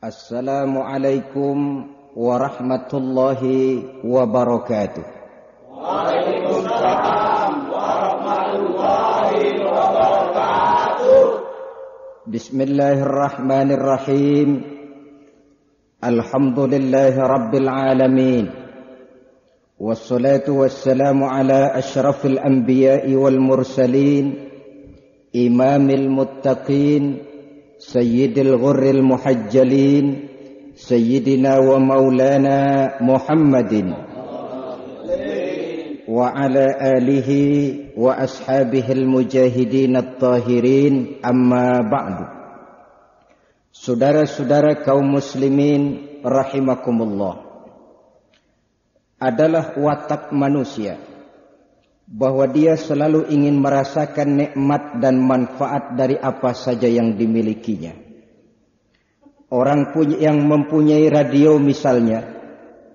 Assalamualaikum warahmatullahi wabarakatuh. Waalaikumsalam warahmatullahi wabarakatuh. Bismillahirrahmanirrahim. Alhamdulillahi rabbil alamin. Wassalatu wassalamu ala asyrafil anbiya'i wal mursalin, imamil muttaqin, sayyidil ghurril muhajjalin, sayyidina wa maulana Muhammadin wa ala alihi wa ashabihil mujahidin at-tahirin, amma ba'du. Saudara-saudara kaum muslimin rahimakumullah, adalah watak manusia bahwa dia selalu ingin merasakan nikmat dan manfaat dari apa saja yang dimilikinya. Orang yang mempunyai radio misalnya,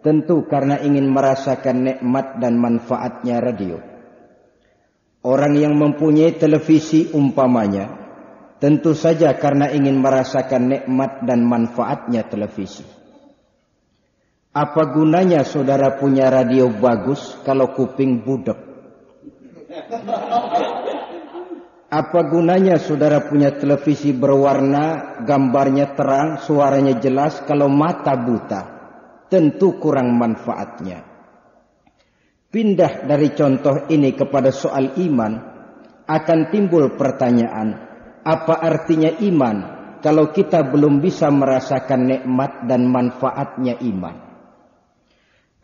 tentu karena ingin merasakan nikmat dan manfaatnya radio. Orang yang mempunyai televisi umpamanya, tentu saja karena ingin merasakan nikmat dan manfaatnya televisi. Apa gunanya saudara punya radio bagus kalau kuping budek? Apa gunanya saudara punya televisi berwarna, gambarnya terang, suaranya jelas kalau mata buta? Tentu kurang manfaatnya. Pindah dari contoh ini kepada soal iman, akan timbul pertanyaan, apa artinya iman kalau kita belum bisa merasakan nikmat dan manfaatnya iman?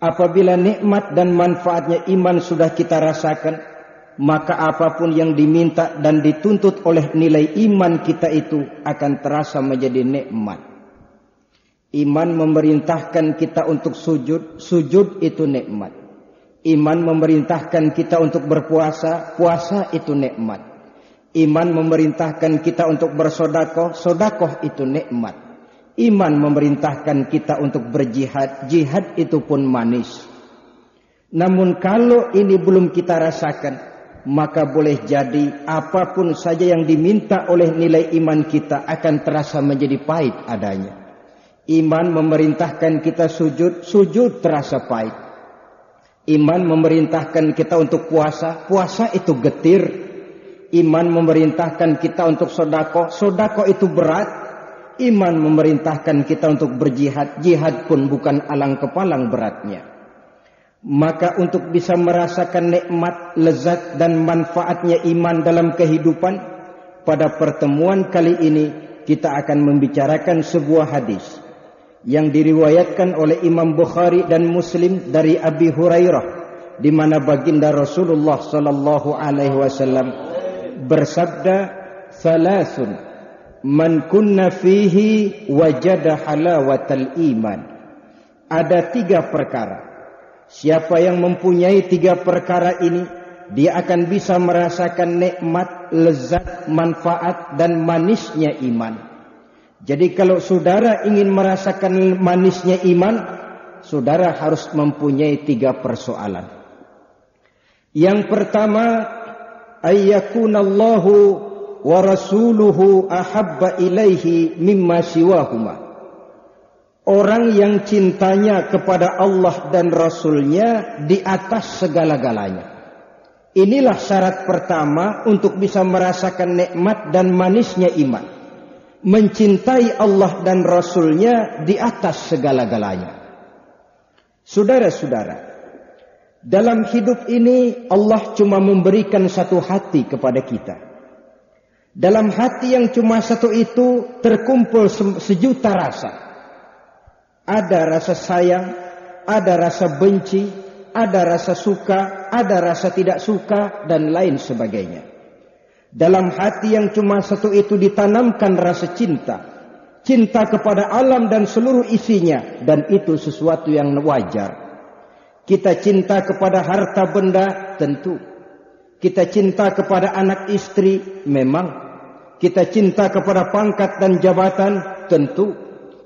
Apabila nikmat dan manfaatnya iman sudah kita rasakan, maka apapun yang diminta dan dituntut oleh nilai iman kita itu akan terasa menjadi nikmat. Iman memerintahkan kita untuk sujud, sujud itu nikmat. Iman memerintahkan kita untuk berpuasa, puasa itu nikmat. Iman memerintahkan kita untuk bersedekah, sedekah itu nikmat. Iman memerintahkan kita untuk berjihad, jihad itu pun manis. Namun kalau ini belum kita rasakan, maka boleh jadi apapun saja yang diminta oleh nilai iman kita akan terasa menjadi pahit adanya. Iman memerintahkan kita sujud, sujud terasa pahit. Iman memerintahkan kita untuk puasa, puasa itu getir. Iman memerintahkan kita untuk sedekah, sedekah itu berat. Iman memerintahkan kita untuk berjihad, jihad pun bukan alang kepalang beratnya. Maka untuk bisa merasakan nikmat, lezat dan manfaatnya iman dalam kehidupan, pada pertemuan kali ini kita akan membicarakan sebuah hadis yang diriwayatkan oleh Imam Bukhari dan Muslim dari Abi Hurairah, di mana baginda Rasulullah sallallahu alaihi wasallam bersabda, "Salasun man kunna fihi wajada halawatal iman." Ada 3 perkara. Siapa yang mempunyai 3 perkara ini, dia akan bisa merasakan nikmat, lezat, manfaat dan manisnya iman. Jadi kalau saudara ingin merasakan manisnya iman, saudara harus mempunyai 3 persoalan. Yang pertama, ayyakunallahu wa rasuluhu ahabba ilaihi mimma siwahuma. Orang yang cintanya kepada Allah dan Rasulnya di atas segala-galanya. Inilah syarat pertama untuk bisa merasakan nikmat dan manisnya iman. Mencintai Allah dan Rasulnya di atas segala-galanya. Saudara-saudara, dalam hidup ini Allah cuma memberikan satu hati kepada kita. Dalam hati yang cuma satu itu terkumpul sejuta rasa. Ada rasa sayang, ada rasa benci, ada rasa suka, ada rasa tidak suka, dan lain sebagainya. Dalam hati yang cuma satu itu ditanamkan rasa cinta. Cinta kepada alam dan seluruh isinya, dan itu sesuatu yang wajar. Kita cinta kepada harta benda, tentu. Kita cinta kepada anak istri, memang. Kita cinta kepada pangkat dan jabatan, tentu.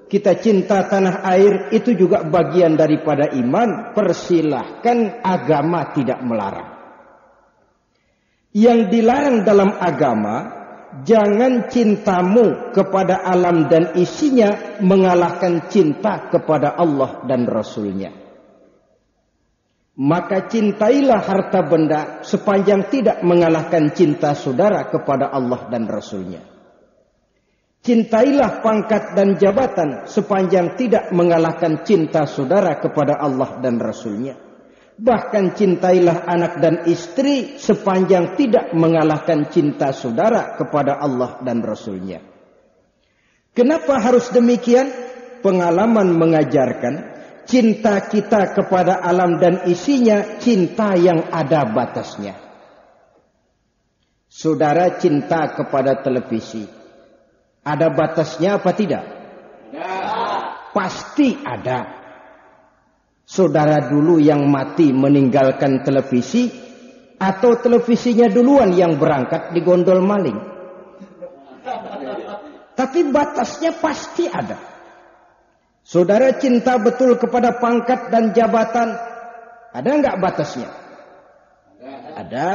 Kita cinta tanah air, itu juga bagian daripada iman. Persilahkan, agama tidak melarang. Yang dilarang dalam agama jangan cintamu kepada alam dan isinya mengalahkan cinta kepada Allah dan Rasulnya. Maka cintailah harta benda sepanjang tidak mengalahkan cinta saudara kepada Allah dan Rasulnya. Cintailah pangkat dan jabatan sepanjang tidak mengalahkan cinta saudara kepada Allah dan Rasulnya. Bahkan cintailah anak dan istri sepanjang tidak mengalahkan cinta saudara kepada Allah dan Rasulnya. Kenapa harus demikian? Pengalaman mengajarkan cinta kita kepada alam dan isinya cinta yang ada batasnya. Saudara cinta kepada televisi, ada batasnya apa tidak? Pasti ada. Saudara dulu yang mati meninggalkan televisi, atau televisinya duluan yang berangkat digondol maling? Tapi batasnya pasti ada. Saudara cinta betul kepada pangkat dan jabatan, ada nggak batasnya? Ada.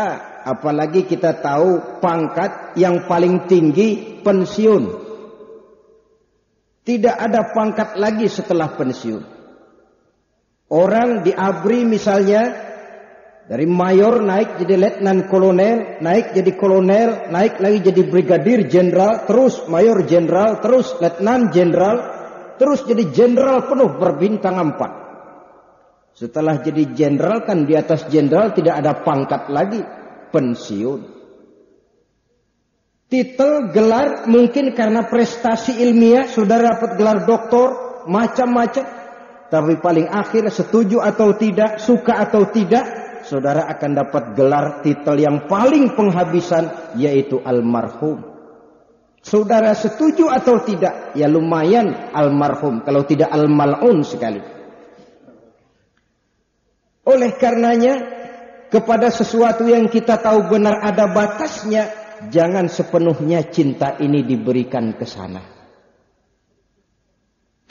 Apalagi kita tahu pangkat yang paling tinggi pensiun. Tidak ada pangkat lagi setelah pensiun. Orang di ABRI misalnya, dari mayor naik jadi letnan kolonel, naik jadi kolonel, naik lagi jadi brigadir jenderal, terus mayor jenderal, terus letnan jenderal, terus jadi jenderal penuh berbintang 4. Setelah jadi jenderal kan di atas jenderal tidak ada pangkat lagi, pensiun. Titel, gelar, mungkin karena prestasi ilmiah, saudara dapat gelar doktor, macam-macam. Tapi paling akhir setuju atau tidak, suka atau tidak, saudara akan dapat gelar titel yang paling penghabisan, yaitu almarhum. Saudara setuju atau tidak, ya lumayan almarhum, kalau tidak almal'un sekali. Oleh karenanya, kepada sesuatu yang kita tahu benar ada batasnya, jangan sepenuhnya cinta ini diberikan ke sana.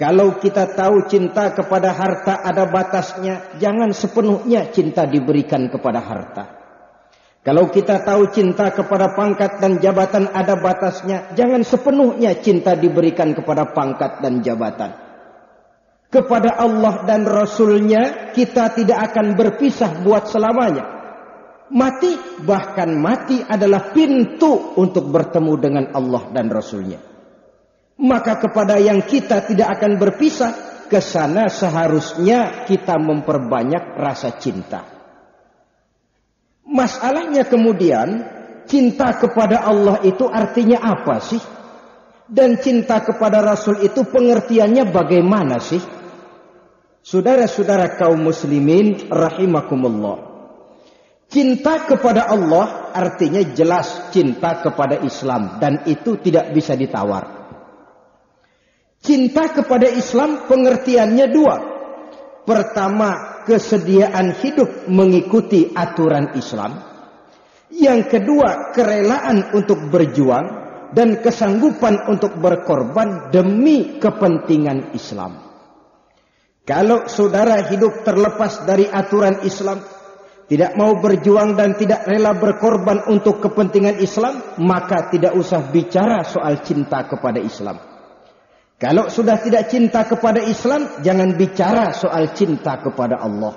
Kalau kita tahu cinta kepada harta ada batasnya, jangan sepenuhnya cinta diberikan kepada harta. Kalau kita tahu cinta kepada pangkat dan jabatan ada batasnya, jangan sepenuhnya cinta diberikan kepada pangkat dan jabatan. Kepada Allah dan Rasulnya kita tidak akan berpisah buat selamanya. Mati, bahkan mati adalah pintu untuk bertemu dengan Allah dan Rasulnya. Maka kepada yang kita tidak akan berpisah, ke sana seharusnya kita memperbanyak rasa cinta. Masalahnya kemudian, cinta kepada Allah itu artinya apa sih? Dan cinta kepada Rasul itu pengertiannya bagaimana sih? Saudara-saudara kaum muslimin rahimakumullah. Cinta kepada Allah artinya jelas cinta kepada Islam, dan itu tidak bisa ditawar. Cinta kepada Islam pengertiannya dua. Pertama, kesediaan hidup mengikuti aturan Islam. Yang kedua, kerelaan untuk berjuang dan kesanggupan untuk berkorban demi kepentingan Islam. Kalau saudara hidup terlepas dari aturan Islam, tidak mau berjuang dan tidak rela berkorban untuk kepentingan Islam, maka tidak usah bicara soal cinta kepada Islam. Kalau sudah tidak cinta kepada Islam, jangan bicara soal cinta kepada Allah.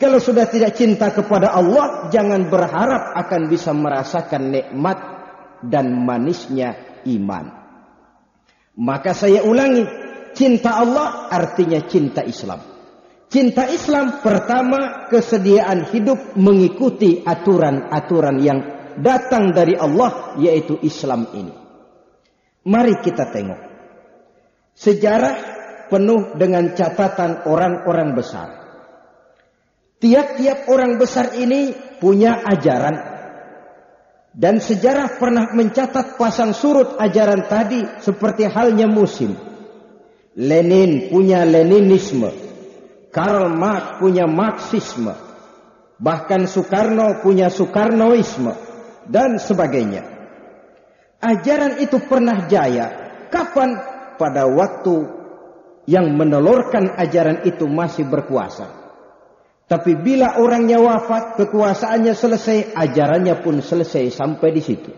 Kalau sudah tidak cinta kepada Allah, jangan berharap akan bisa merasakan nikmat dan manisnya iman. Maka saya ulangi, cinta Allah artinya cinta Islam. Cinta Islam pertama, kesediaan hidup mengikuti aturan-aturan yang datang dari Allah, yaitu Islam ini. Mari kita tengok. Sejarah penuh dengan catatan orang-orang besar. Tiap-tiap orang besar ini punya ajaran. Dan sejarah pernah mencatat pasang surut ajaran tadi seperti halnya musim. Lenin punya Leninisme. Karl Marx punya Marxisme. Bahkan Soekarno punya Soekarnoisme. Dan sebagainya. Ajaran itu pernah jaya. Kapan? Pada waktu yang menelurkan ajaran itu masih berkuasa. Tapi bila orangnya wafat, kekuasaannya selesai, ajarannya pun selesai sampai di situ.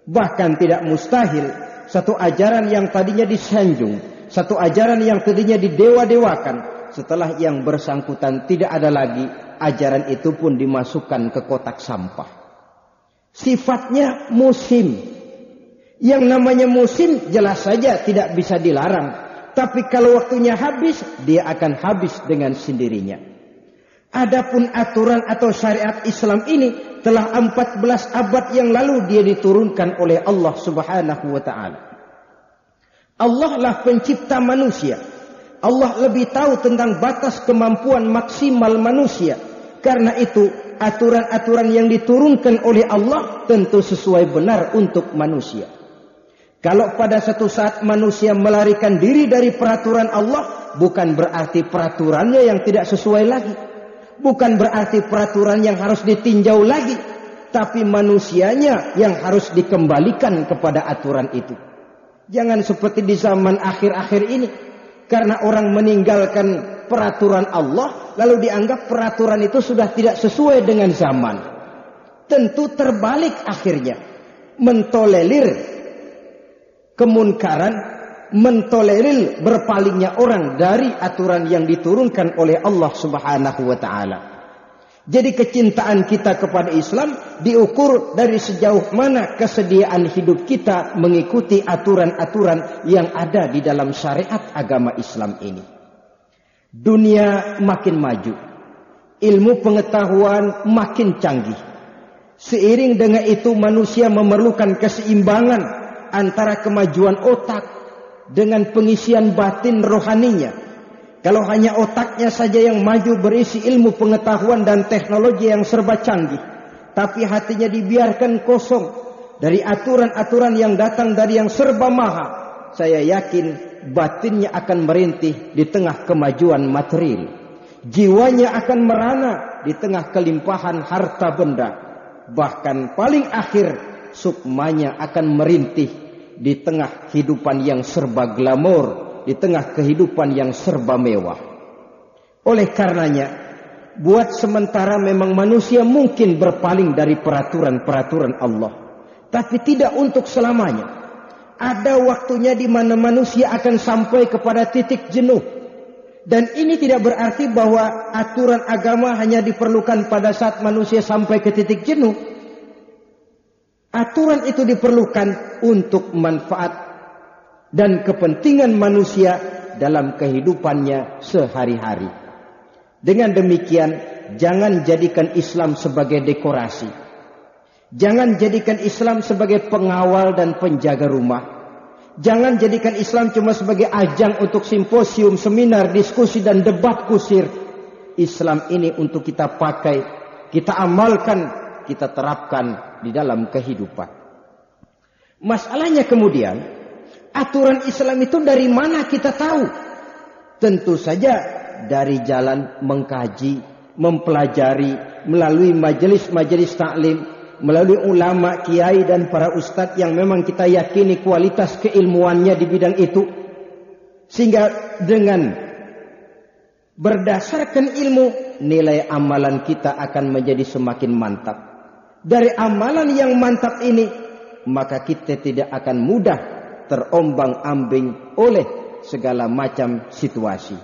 Bahkan tidak mustahil satu ajaran yang tadinya disanjung, satu ajaran yang tadinya didewa-dewakan, setelah yang bersangkutan tidak ada lagi, ajaran itu pun dimasukkan ke kotak sampah. Sifatnya musim. Yang namanya musim jelas saja tidak bisa dilarang. Tapi kalau waktunya habis, dia akan habis dengan sendirinya. Adapun aturan atau syariat Islam ini telah 14 abad yang lalu dia diturunkan oleh Allah Subhanahu wa ta'ala. Allah lah pencipta manusia. Allah lebih tahu tentang batas kemampuan maksimal manusia. Karena itu aturan-aturan yang diturunkan oleh Allah tentu sesuai benar untuk manusia. Kalau pada satu saat manusia melarikan diri dari peraturan Allah, bukan berarti peraturannya yang tidak sesuai lagi. Bukan berarti peraturan yang harus ditinjau lagi. Tapi manusianya yang harus dikembalikan kepada aturan itu. Jangan seperti di zaman akhir-akhir ini. Karena orang meninggalkan peraturan Allah, lalu dianggap peraturan itu sudah tidak sesuai dengan zaman. Tentu terbalik akhirnya. Mentolerir kemunkaran, mentolerir berpalingnya orang dari aturan yang diturunkan oleh Allah Subhanahu wa ta'ala. Jadi kecintaan kita kepada Islam diukur dari sejauh mana kesediaan hidup kita mengikuti aturan-aturan yang ada di dalam syariat agama Islam ini. Dunia makin maju, ilmu pengetahuan makin canggih. Seiring dengan itu manusia memerlukan keseimbangan antara kemajuan otak dengan pengisian batin rohaninya. Kalau hanya otaknya saja yang maju berisi ilmu pengetahuan dan teknologi yang serba canggih, tapi hatinya dibiarkan kosong dari aturan-aturan yang datang dari yang serba maha, saya yakin batinnya akan merintih di tengah kemajuan material. Jiwanya akan merana di tengah kelimpahan harta benda. Bahkan paling akhir sukmanya akan merintih di tengah kehidupan yang serba glamor, di tengah kehidupan yang serba mewah. Oleh karenanya, buat sementara memang manusia mungkin berpaling dari peraturan-peraturan Allah. Tapi tidak untuk selamanya. Ada waktunya di mana manusia akan sampai kepada titik jenuh. Dan ini tidak berarti bahwa aturan agama hanya diperlukan pada saat manusia sampai ke titik jenuh. Aturan itu diperlukan untuk manfaat dan kepentingan manusia dalam kehidupannya sehari-hari. Dengan demikian, jangan jadikan Islam sebagai dekorasi. Jangan jadikan Islam sebagai pengawal dan penjaga rumah. Jangan jadikan Islam cuma sebagai ajang untuk simposium, seminar, diskusi, dan debat kusir. Islam ini untuk kita pakai, kita amalkan, kita terapkan di dalam kehidupan. Masalahnya kemudian, aturan Islam itu dari mana kita tahu? Tentu saja dari jalan mengkaji, mempelajari, melalui majelis-majelis taklim, melalui ulama, kiai dan para ustadz yang memang kita yakini kualitas keilmuannya di bidang itu. Sehingga dengan berdasarkan ilmu, nilai amalan kita akan menjadi semakin mantap. Dari amalan yang mantap ini, maka kita tidak akan mudah terombang-ambing oleh segala macam situasi.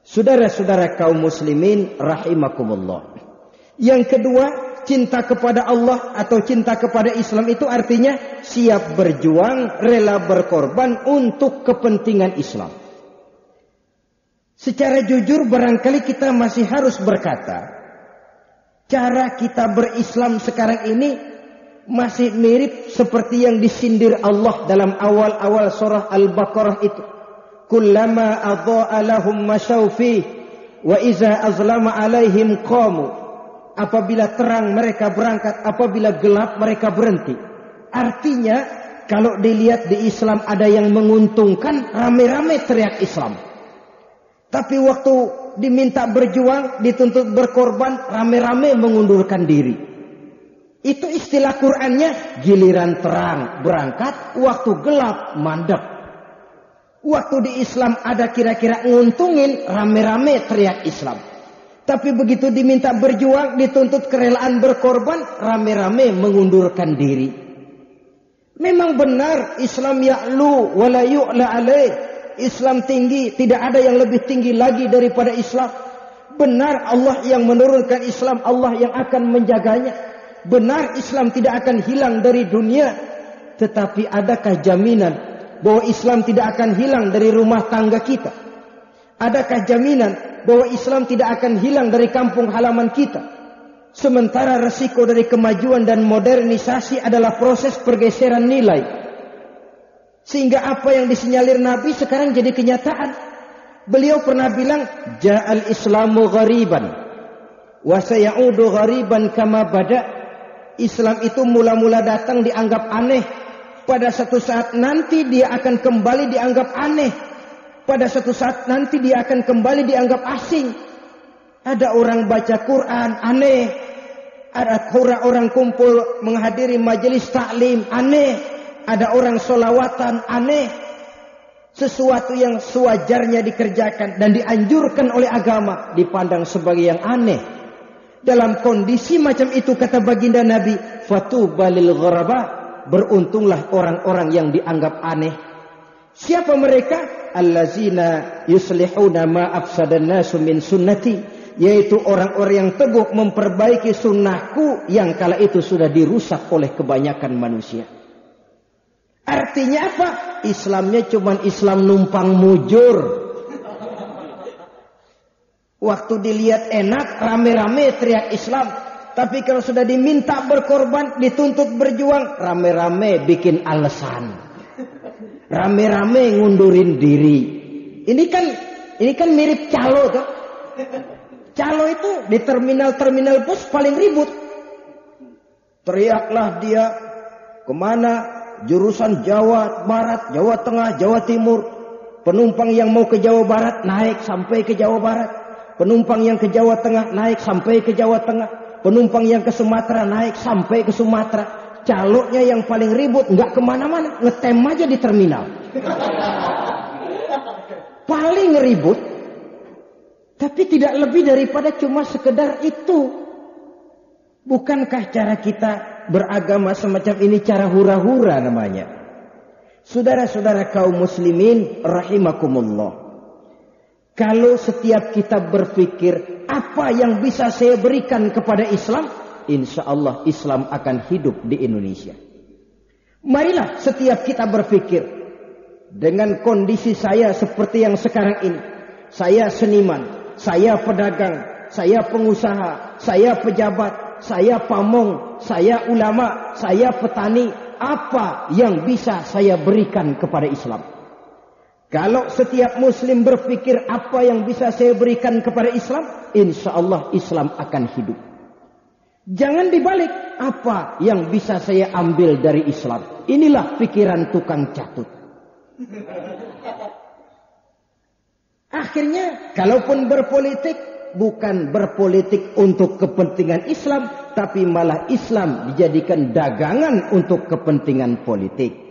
Saudara-saudara kaum muslimin rahimakumullah. Yang kedua, cinta kepada Allah atau cinta kepada Islam itu artinya siap berjuang, rela berkorban untuk kepentingan Islam. Secara jujur barangkali kita masih harus berkata, cara kita berislam sekarang ini masih mirip seperti yang disindir Allah dalam awal-awal surah Al-Baqarah itu. Kullama adha'a lahum masyaw fi wa iza azlama alaihim qamu. Apabila terang mereka berangkat, apabila gelap mereka berhenti. Artinya kalau dilihat di Islam ada yang menguntungkan, rame-rame teriak Islam. Tapi waktu diminta berjuang, dituntut berkorban, rame-rame mengundurkan diri. Itu istilah Qur'annya, giliran terang berangkat, waktu gelap mandek. Waktu di Islam ada kira-kira nguntungin, rame-rame teriak Islam. Tapi begitu diminta berjuang, dituntut kerelaan berkorban, rame-rame mengundurkan diri. Memang benar Islam ya'lu wa la yu'la alaih. Islam tinggi, tidak ada yang lebih tinggi lagi daripada Islam. Benar Allah yang menurunkan Islam, Allah yang akan menjaganya. Benar Islam tidak akan hilang dari dunia. Tetapi adakah jaminan bahwa Islam tidak akan hilang dari rumah tangga kita? Adakah jaminan bahwa Islam tidak akan hilang dari kampung halaman kita? Sementara resiko dari kemajuan dan modernisasi adalah proses pergeseran nilai. Sehingga apa yang disinyalir Nabi sekarang jadi kenyataan. Beliau pernah bilang, Ja'al Islamu ghariban wa sayaudu ghariban kama bada. Islam itu mula-mula datang dianggap aneh. Pada satu saat nanti dia akan kembali dianggap aneh. Pada satu saat nanti dia akan kembali dianggap asing. Ada orang baca Quran, aneh. Ada orang kumpul menghadiri majelis taklim, aneh. Ada orang sholawatan, aneh. Sesuatu yang sewajarnya dikerjakan dan dianjurkan oleh agama dipandang sebagai yang aneh. Dalam kondisi macam itu kata baginda Nabi, fatuba lil ghuraba, beruntunglah orang-orang yang dianggap aneh. Siapa mereka? Allazina yuslihuna ma afsadan nasu min sunnati, yaitu orang-orang yang teguh memperbaiki sunnahku yang kala itu sudah dirusak oleh kebanyakan manusia. Artinya apa? Islamnya cuman Islam numpang mujur. Waktu dilihat enak, rame-rame teriak Islam. Tapi kalau sudah diminta berkorban, dituntut berjuang, rame-rame bikin alasan. Rame-rame ngundurin diri. Ini kan mirip calo tuh. Calo itu di terminal bus paling ribut. Teriaklah dia kemana? Jurusan Jawa Barat, Jawa Tengah, Jawa Timur. Penumpang yang mau ke Jawa Barat naik sampai ke Jawa Barat. Penumpang yang ke Jawa Tengah naik sampai ke Jawa Tengah. Penumpang yang ke Sumatera naik sampai ke Sumatera. Caloknya yang paling ribut nggak kemana-mana, ngetem aja di terminal. Paling ribut, tapi tidak lebih daripada cuma sekedar itu. Bukankah cara kita beragama semacam ini cara hura-hura namanya? Saudara-saudara kaum muslimin rahimakumullah. Kalau setiap kita berpikir apa yang bisa saya berikan kepada Islam, insya Allah Islam akan hidup di Indonesia. Marilah setiap kita berpikir dengan kondisi saya seperti yang sekarang ini. Saya seniman, saya pedagang, saya pengusaha, saya pejabat, saya pamong, saya ulama, saya petani. Apa yang bisa saya berikan kepada Islam? Kalau setiap muslim berpikir apa yang bisa saya berikan kepada Islam, insya Allah Islam akan hidup. Jangan dibalik, apa yang bisa saya ambil dari Islam? Inilah pikiran tukang catut. Akhirnya, kalaupun berpolitik, bukan berpolitik untuk kepentingan Islam, tapi malah Islam dijadikan dagangan untuk kepentingan politik.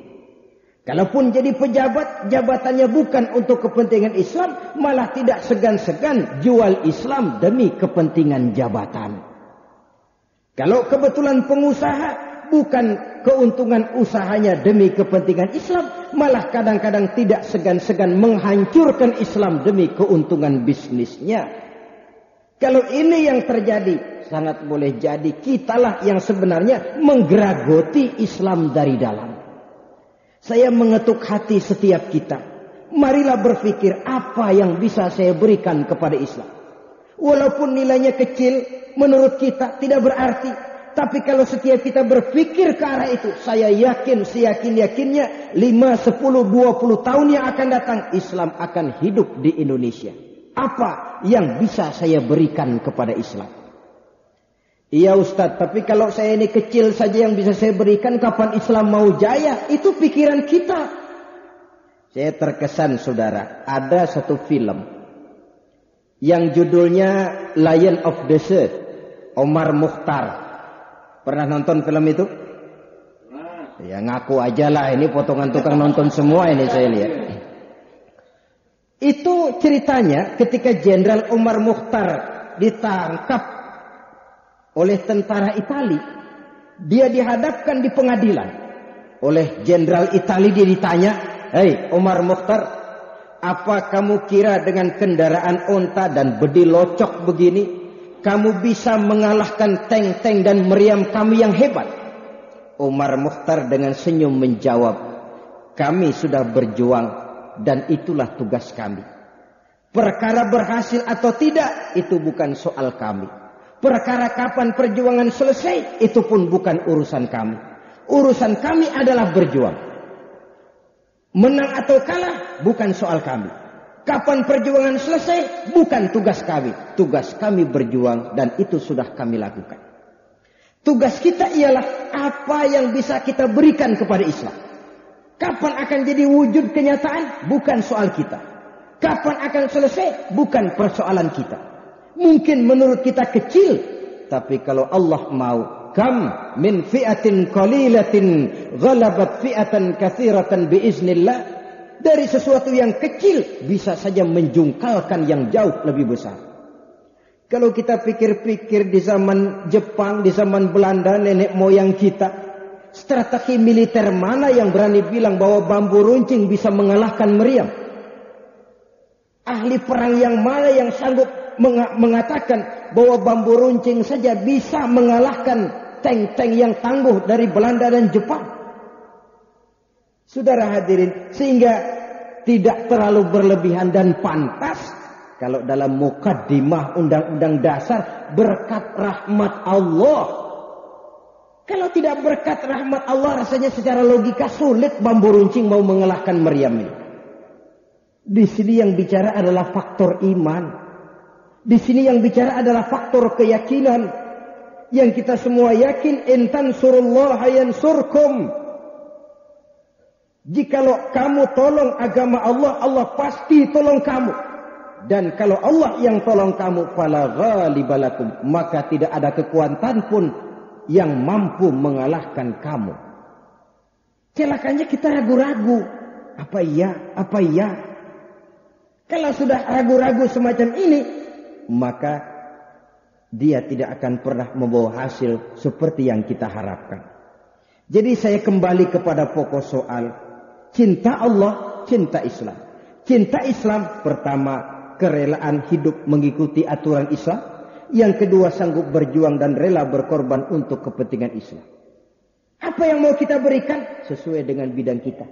Kalaupun jadi pejabat, jabatannya bukan untuk kepentingan Islam, malah tidak segan-segan jual Islam demi kepentingan jabatan. Kalau kebetulan pengusaha, bukan keuntungan usahanya demi kepentingan Islam, malah kadang-kadang tidak segan-segan menghancurkan Islam demi keuntungan bisnisnya. Kalau ini yang terjadi, sangat boleh jadi kitalah yang sebenarnya menggeragoti Islam dari dalam. Saya mengetuk hati setiap kita. Marilah berpikir apa yang bisa saya berikan kepada Islam. Walaupun nilainya kecil, menurut kita tidak berarti. Tapi kalau setiap kita berpikir ke arah itu, saya yakin, seyakin-yakinnya 5, 10, 20 tahun yang akan datang, Islam akan hidup di Indonesia. Apa yang bisa saya berikan kepada Islam? Iya Ustadz, tapi kalau saya ini kecil saja yang bisa saya berikan, kapan Islam mau jaya? Itu pikiran kita. Saya terkesan saudara, ada satu film yang judulnya Lion of the Sea, Omar Mukhtar. Pernah nonton film itu? Ya ngaku aja lah, ini potongan tukang nonton semua ini saya lihat. Itu ceritanya ketika Jenderal Omar Mukhtar ditangkap oleh tentara Itali. Dia dihadapkan di pengadilan. oleh Jenderal Italia. Dia ditanya, "Hei Omar Mukhtar, apa kamu kira dengan kendaraan onta dan bedi locok begini, kamu bisa mengalahkan tank-tank dan meriam kami yang hebat?" Omar Mukhtar dengan senyum menjawab, "Kami sudah berjuang dan itulah tugas kami. Perkara berhasil atau tidak, itu bukan soal kami. Perkara kapan perjuangan selesai, itu pun bukan urusan kami. Urusan kami adalah berjuang. Menang atau kalah, bukan soal kami. Kapan perjuangan selesai, bukan tugas kami. Tugas kami berjuang dan itu sudah kami lakukan. Tugas kita ialah apa yang bisa kita berikan kepada Islam. Kapan akan jadi wujud kenyataan, bukan soal kita. Kapan akan selesai, bukan persoalan kita. Mungkin menurut kita kecil, tapi kalau Allah mau, kam min fi'atin qalilatin ghalabat fi'atan katsiratan biiznillah. Dari sesuatu yang kecil bisa saja menjungkalkan yang jauh lebih besar. Kalau kita pikir-pikir di zaman Jepang, di zaman Belanda, nenek moyang kita, strategi militer mana yang berani bilang bahwa bambu runcing bisa mengalahkan meriam? Ahli perang yang mana yang sanggup mengatakan bahwa bambu runcing saja bisa mengalahkan tank-tank yang tangguh dari Belanda dan Jepang? Saudara hadirin, sehingga tidak terlalu berlebihan dan pantas kalau dalam mukaddimah undang-undang dasar berkat rahmat Allah. Kalau tidak berkat rahmat Allah, rasanya secara logika sulit bambu runcing mau mengalahkan meriam ini. Di sini yang bicara adalah faktor iman. Di sini yang bicara adalah faktor keyakinan. Yang kita semua yakin, in tansurullaha yansurkum. Jikalau kamu tolong agama Allah, Allah pasti tolong kamu. Dan kalau Allah yang tolong kamu, fala ghalibalakum, maka tidak ada kekuatan pun yang mampu mengalahkan kamu. Celakanya kita ragu-ragu. Apa iya? Apa iya? Kalau sudah ragu-ragu semacam ini, maka dia tidak akan pernah membawa hasil seperti yang kita harapkan. Jadi saya kembali kepada pokok soal. Cinta Allah, cinta Islam. Cinta Islam, pertama, kerelaan hidup mengikuti aturan Islam. Yang kedua, sanggup berjuang dan rela berkorban untuk kepentingan Islam. Apa yang mau kita berikan? Sesuai dengan bidang kita.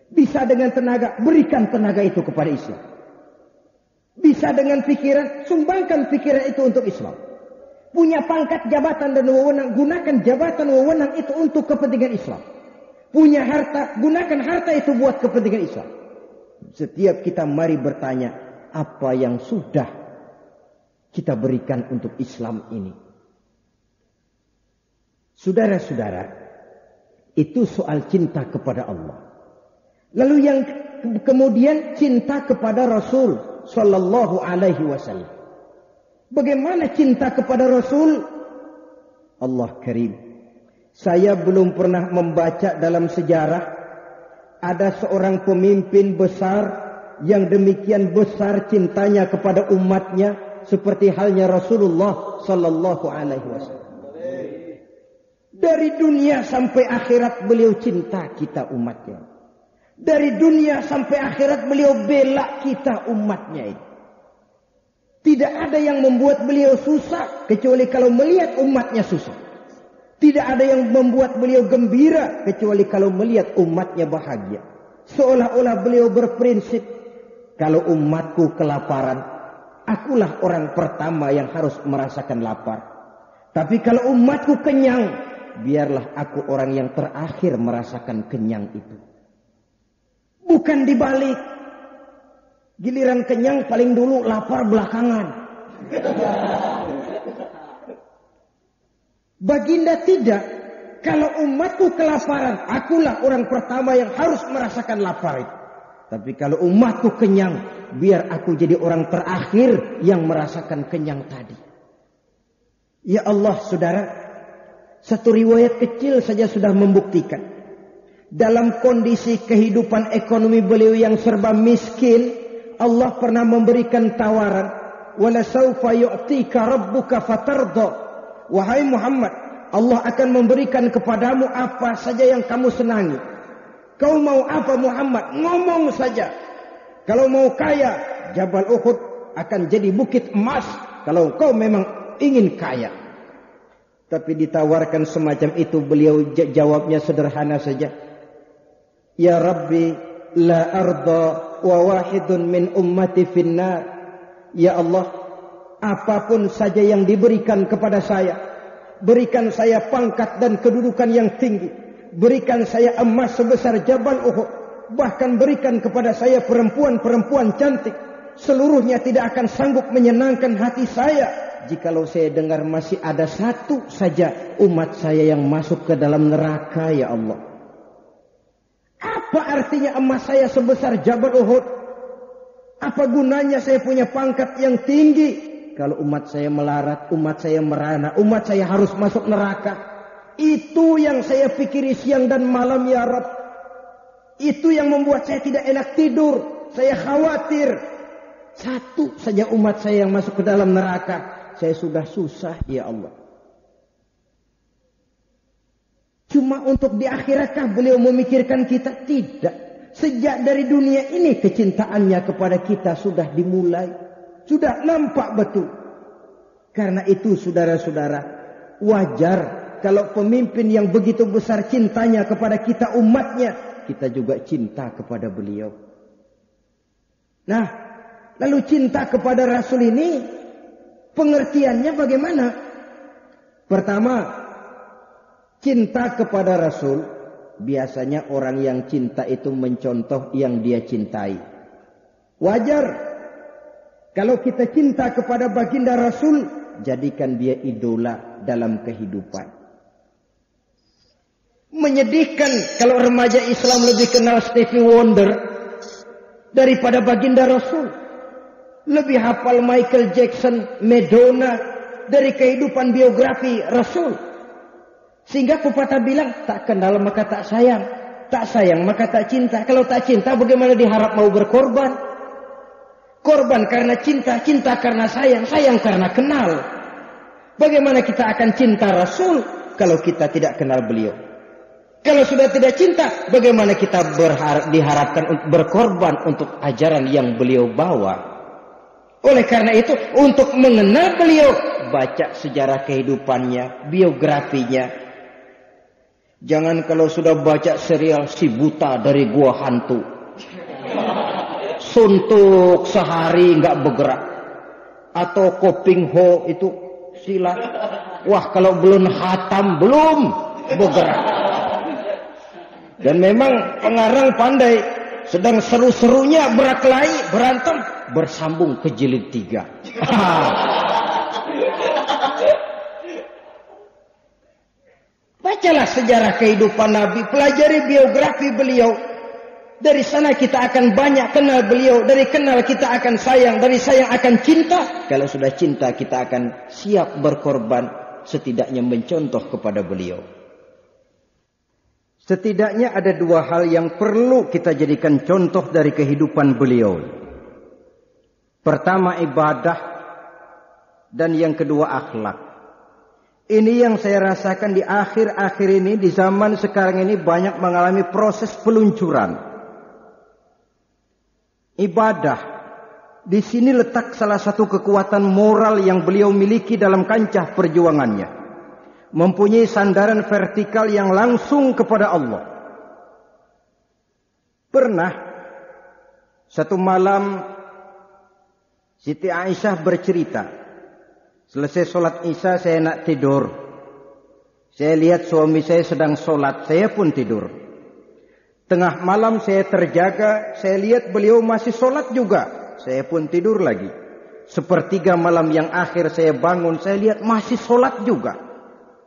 Bisa dengan tenaga, berikan tenaga itu kepada Islam. Bisa dengan pikiran, sumbangkan pikiran itu untuk Islam. Punya pangkat, jabatan dan wewenang, gunakan jabatan wewenang itu untuk kepentingan Islam. Punya harta, gunakan harta itu buat kepentingan Islam. Setiap kita mari bertanya, apa yang sudah kita berikan untuk Islam ini? Saudara-saudara, itu soal cinta kepada Allah. Lalu yang kemudian cinta kepada Rasul Sallallahu Alaihi Wasallam. Bagaimana cinta kepada Rasul? Allah Karim. Saya belum pernah membaca dalam sejarah ada seorang pemimpin besar yang demikian besar cintanya kepada umatnya seperti halnya Rasulullah Sallallahu Alaihi Wasallam. Dari dunia sampai akhirat beliau cinta kita umatnya. Dari dunia sampai akhirat beliau bela kita umatnya ini. Tidak ada yang membuat beliau susah kecuali kalau melihat umatnya susah. Tidak ada yang membuat beliau gembira kecuali kalau melihat umatnya bahagia. Seolah-olah beliau berprinsip, kalau umatku kelaparan, akulah orang pertama yang harus merasakan lapar. Tapi kalau umatku kenyang, biarlah aku orang yang terakhir merasakan kenyang itu. Bukan dibalik. Giliran kenyang paling dulu, lapar belakangan. Baginda tidak. Kalau umatku kelaparan, akulah orang pertama yang harus merasakan lapar itu. Tapi kalau umatku kenyang, biar aku jadi orang terakhir yang merasakan kenyang tadi. Ya Allah, saudara, satu riwayat kecil saja sudah membuktikan. Dalam kondisi kehidupan ekonomi beliau yang serba miskin, Allah pernah memberikan tawaran, wala saufa yu'tika rabbuka fatardha. Wahai Muhammad, Allah akan memberikan kepadamu apa saja yang kamu senangi. Kau mau apa Muhammad? Ngomong saja. Kalau mau kaya, Jabal Uhud akan jadi bukit emas. Kalau kau memang ingin kaya. Tapi ditawarkan semacam itu, beliau jawabnya sederhana saja. Ya Rabbi, la arda wa wahidun min ummati finnar. Ya Allah, apapun saja yang diberikan kepada saya, berikan saya pangkat dan kedudukan yang tinggi, berikan saya emas sebesar Jabal Uhud, bahkan berikan kepada saya perempuan-perempuan cantik, seluruhnya tidak akan sanggup menyenangkan hati saya jikalau saya dengar masih ada satu saja umat saya yang masuk ke dalam neraka, ya Allah. Apa artinya emas saya sebesar Jabal Uhud? Apa gunanya saya punya pangkat yang tinggi kalau umat saya melarat, umat saya merana, umat saya harus masuk neraka? Itu yang saya pikiri siang dan malam, ya Rabb. Itu yang membuat saya tidak enak tidur. Saya khawatir satu saja umat saya yang masuk ke dalam neraka, saya sudah susah, ya Allah. Cuma untuk di akhiratkah beliau memikirkan kita? Tidak. Sejak dari dunia ini kecintaannya kepada kita sudah dimulai. Sudah nampak betul. Karena itu saudara-saudara, wajar kalau pemimpin yang begitu besar cintanya kepada kita umatnya, kita juga cinta kepada beliau. Nah, lalu cinta kepada Rasul ini pengertiannya bagaimana? Pertama, cinta kepada Rasul, biasanya orang yang cinta itu mencontoh yang dia cintai. Wajar kalau kita cinta kepada baginda Rasul, jadikan dia idola dalam kehidupan. Menyedihkan kalau remaja Islam lebih kenal Stevie Wonder daripada baginda Rasul. Lebih hafal Michael Jackson, Madonna dari kehidupan biografi Rasul. Sehingga pepatah bilang, tak kenal maka tak sayang maka tak cinta. Kalau tak cinta bagaimana diharap mau berkorban? Korban karena cinta, cinta karena sayang, sayang karena kenal. Bagaimana kita akan cinta Rasul kalau kita tidak kenal beliau? Kalau sudah tidak cinta, bagaimana kita diharapkan berkorban untuk ajaran yang beliau bawa? Oleh karena itu, untuk mengenal beliau, baca sejarah kehidupannya, biografinya. Jangan kalau sudah baca serial Si Buta dari Gua Hantu, suntuk sehari nggak bergerak, atau Koping Ho itu silat. Wah, kalau belum khatam belum bergerak. Dan memang pengarang pandai, sedang seru-serunya berkelahi, berantem, bersambung ke jilid 3. Bacalah sejarah kehidupan Nabi, pelajari biografi beliau. Dari sana kita akan banyak kenal beliau. Dari kenal kita akan sayang, dari sayang akan cinta. Kalau sudah cinta kita akan siap berkorban, setidaknya mencontoh kepada beliau. Setidaknya ada dua hal yang perlu kita jadikan contoh dari kehidupan beliau. Pertama ibadah, dan yang kedua akhlak. Ini yang saya rasakan di akhir-akhir ini, di zaman sekarang ini banyak mengalami proses peluncuran. Ibadah, di sini letak salah satu kekuatan moral yang beliau miliki dalam kancah perjuangannya. Mempunyai sandaran vertikal yang langsung kepada Allah. Pernah satu malam Siti Aisyah bercerita, selesai sholat Isya saya nak tidur. Saya lihat suami saya sedang sholat, saya pun tidur. Tengah malam saya terjaga, saya lihat beliau masih sholat juga, saya pun tidur lagi. Sepertiga malam yang akhir saya bangun, saya lihat masih sholat juga.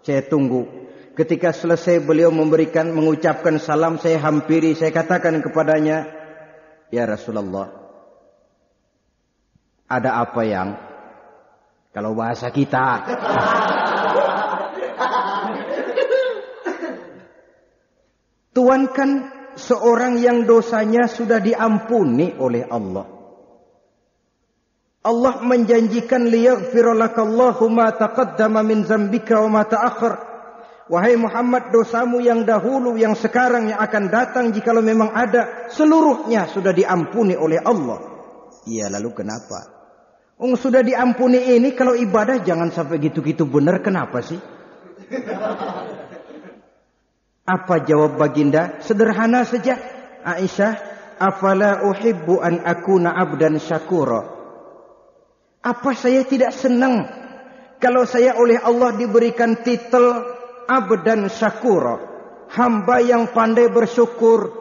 Saya tunggu. Ketika selesai beliau mengucapkan salam, saya hampiri, saya katakan kepadanya, ya Rasulullah, ada apa yang? Kalau bahasa kita. Tuhan kan seorang yang dosanya sudah diampuni oleh Allah. Allah menjanjikan liyaghfira lakallahu ma taqaddama min dzambika wa ma ta'akhkhar Wahai Muhammad, dosamu yang dahulu, yang sekarang, yang akan datang, jikalau memang ada, seluruhnya sudah diampuni oleh Allah. Iya, lalu kenapa? Sudah diampuni ini, kalau ibadah jangan sampai gitu-gitu benar, kenapa sih? Apa jawab baginda? Sederhana saja. Aisyah, afala uhibbu an akuna abdan syakura. Apa saya tidak senang kalau saya oleh Allah diberikan titel abdan syakura, hamba yang pandai bersyukur,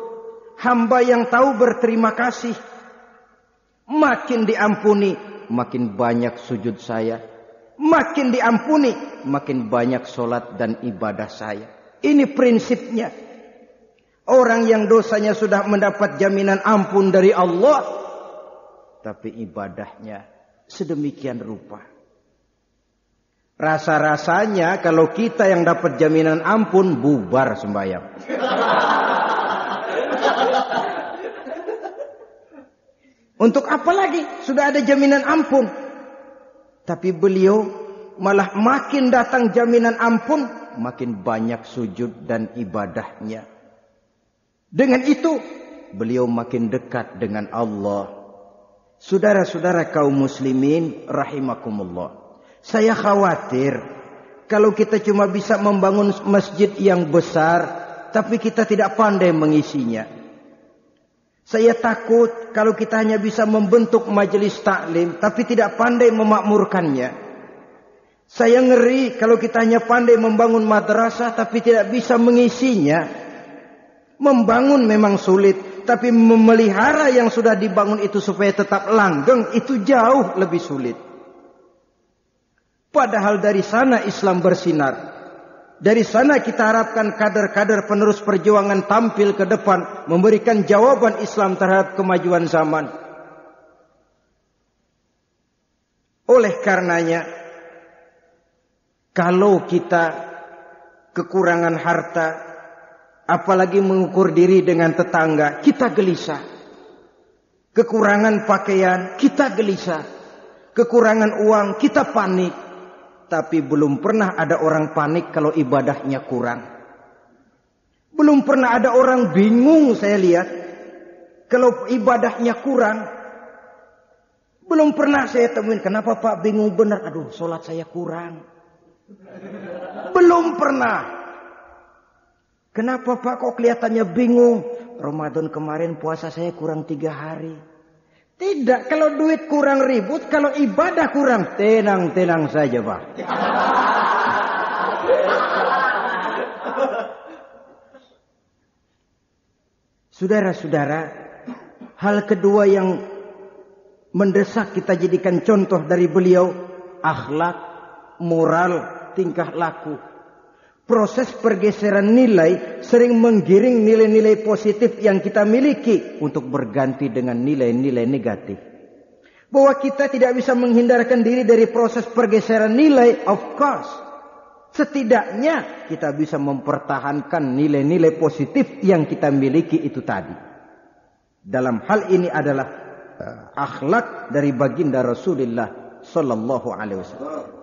hamba yang tahu berterima kasih. Makin diampuni, makin banyak sujud saya. Makin diampuni, makin banyak solat dan ibadah saya. Ini prinsipnya. Orang yang dosanya sudah mendapat jaminan ampun dari Allah, tapi ibadahnya sedemikian rupa. Rasa-rasanya kalau kita yang dapat jaminan ampun, bubar sembahyang. Untuk apa lagi? Sudah ada jaminan ampun. Tapi beliau malah makin datang jaminan ampun, makin banyak sujud dan ibadahnya. Dengan itu, beliau makin dekat dengan Allah. Saudara-saudara kaum muslimin rahimakumullah. Saya khawatir kalau kita cuma bisa membangun masjid yang besar, tapi kita tidak pandai mengisinya. Saya takut kalau kita hanya bisa membentuk majelis taklim, tapi tidak pandai memakmurkannya. Saya ngeri kalau kita hanya pandai membangun madrasah, tapi tidak bisa mengisinya. Membangun memang sulit, tapi memelihara yang sudah dibangun itu supaya tetap langgeng, itu jauh lebih sulit. Padahal dari sana Islam bersinar. Dari sana kita harapkan kader-kader penerus perjuangan tampil ke depan, memberikan jawaban Islam terhadap kemajuan zaman. Oleh karenanya, kalau kita kekurangan harta, apalagi mengukur diri dengan tetangga, kita gelisah. Kekurangan pakaian, kita gelisah. Kekurangan uang, kita panik. Tapi belum pernah ada orang panik kalau ibadahnya kurang. Belum pernah ada orang bingung saya lihat kalau ibadahnya kurang. Belum pernah saya temuin, kenapa Pak bingung benar? Aduh, sholat saya kurang. Belum pernah. Kenapa Pak kok kelihatannya bingung? Ramadan kemarin puasa saya kurang 3 hari. Tidak, kalau duit kurang ribut, kalau ibadah kurang, tenang-tenang saja Pak. Saudara-saudara, hal kedua yang mendesak kita jadikan contoh dari beliau, akhlak, moral, tingkah laku. Proses pergeseran nilai sering menggiring nilai-nilai positif yang kita miliki untuk berganti dengan nilai-nilai negatif. Bahwa kita tidak bisa menghindarkan diri dari proses pergeseran nilai, of course. Setidaknya kita bisa mempertahankan nilai-nilai positif yang kita miliki itu tadi. Dalam hal ini adalah akhlak dari baginda Rasulullah sallallahu alaihi wasallam.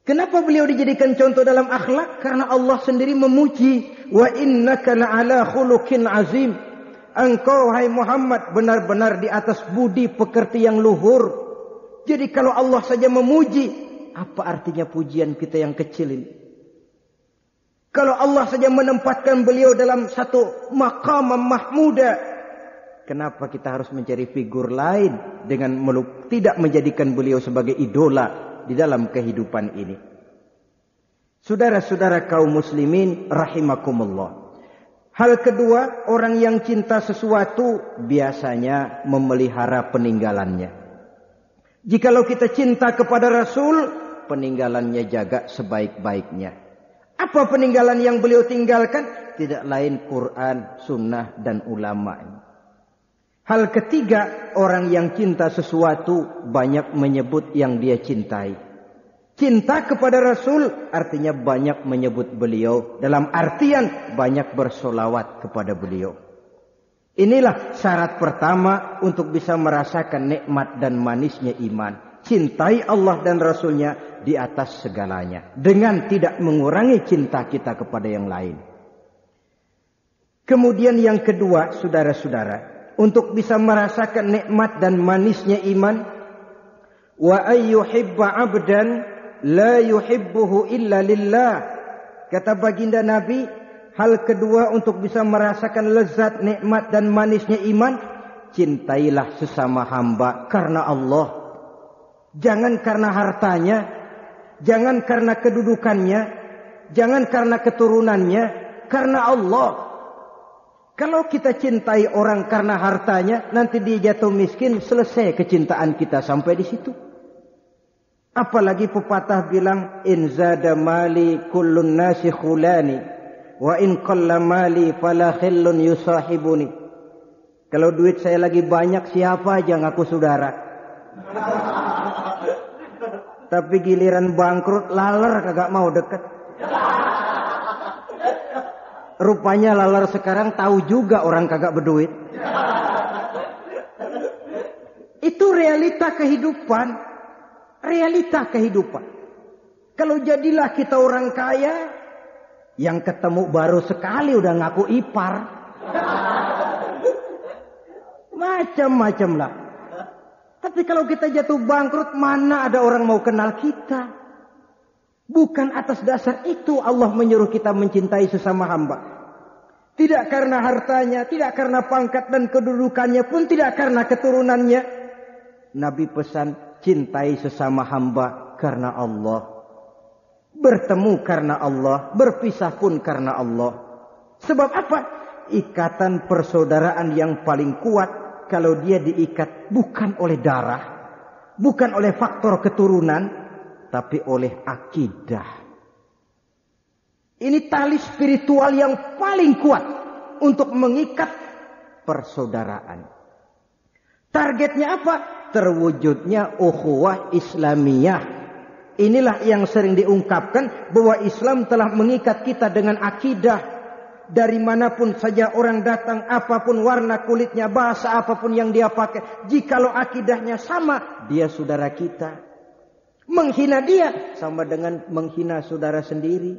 Kenapa beliau dijadikan contoh dalam akhlak? Karena Allah sendiri memuji, wa innaka la'ala khuluqin azim. Engkau hai Muhammad benar-benar di atas budi pekerti yang luhur. Jadi kalau Allah saja memuji, apa artinya pujian kita yang kecil ini? Kalau Allah saja menempatkan beliau dalam satu maqam mahmuda, kenapa kita harus mencari figur lain dengan tidak menjadikan beliau sebagai idola di dalam kehidupan ini? Saudara-saudara kaum muslimin rahimakumullah. Hal kedua, orang yang cinta sesuatu biasanya memelihara peninggalannya. Jikalau kita cinta kepada Rasul, peninggalannya jaga sebaik-baiknya. Apa peninggalan yang beliau tinggalkan? Tidak lain Quran, sunnah dan ulama. Hal ketiga, orang yang cinta sesuatu banyak menyebut yang dia cintai. Cinta kepada Rasul artinya banyak menyebut beliau. Dalam artian banyak bersolawat kepada beliau. Inilah syarat pertama untuk bisa merasakan nikmat dan manisnya iman. Cintai Allah dan Rasulnya di atas segalanya. Dengan tidak mengurangi cinta kita kepada yang lain. Kemudian yang kedua, saudara-saudara, untuk bisa merasakan nikmat dan manisnya iman, wa ayyuhibba 'abdan la yuhibbuhu illa lillah. Kata baginda Nabi, hal kedua untuk bisa merasakan lezat, nikmat dan manisnya iman, cintailah sesama hamba karena Allah. Jangan karena hartanya, jangan karena kedudukannya, jangan karena keturunannya, karena Allah. Kalau kita cintai orang karena hartanya, nanti dia jatuh miskin, selesai kecintaan kita sampai di situ. Apalagi pepatah bilang, in zada mali kullun nasi khulani, wa in qalla mali fala khillun yusahibuni. Kalau duit saya lagi banyak, siapa aja ngaku saudara. Tapi giliran bangkrut, laler kagak mau deket. Rupanya laler sekarang tahu juga orang kagak berduit. Itu realita kehidupan. Realita kehidupan. Kalau jadilah kita orang kaya, yang ketemu baru sekali udah ngaku ipar. Macam-macam lah. Tapi kalau kita jatuh bangkrut, mana ada orang mau kenal kita. Bukan atas dasar itu Allah menyuruh kita mencintai sesama hamba. Tidak karena hartanya, tidak karena pangkat dan kedudukannya, pun tidak karena keturunannya. Nabi pesan, cintai sesama hamba karena Allah. Bertemu karena Allah, berpisah pun karena Allah. Sebab apa? Ikatan persaudaraan yang paling kuat kalau dia diikat bukan oleh darah, bukan oleh faktor keturunan, tapi oleh akidah. Ini tali spiritual yang paling kuat untuk mengikat persaudaraan. Targetnya apa? Terwujudnya ukhuwah Islamiyah. Inilah yang sering diungkapkan bahwa Islam telah mengikat kita dengan akidah. Dari manapun saja orang datang, apapun warna kulitnya, bahasa apapun yang dia pakai, jikalau akidahnya sama, dia saudara kita. Menghina dia sama dengan menghina saudara sendiri.